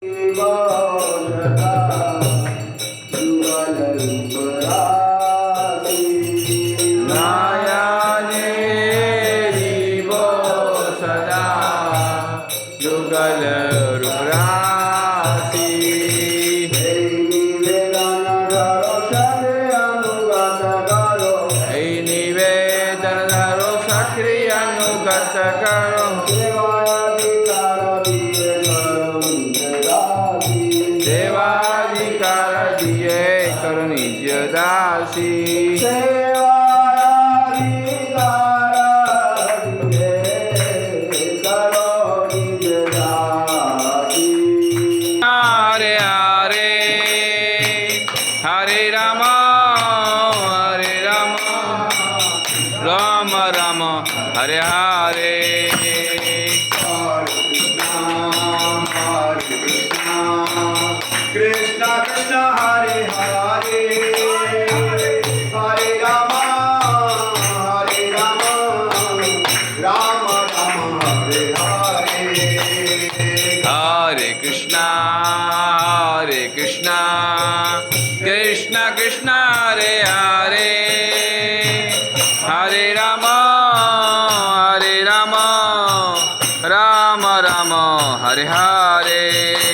युगल रूपरासी निवेदन धरो सक्रिय अनुगत करो सेवाधिकार दिए करो निज दासी Hare Rama, Rama Rama, Hare Hare. Krishna Krishna Hare Hare, Hare Rama, Rama Rama, Hare Hare. Hare Krishna, Krishna Krishna Hare Hare, Hare Rama, Rama Rama, Hare Hare.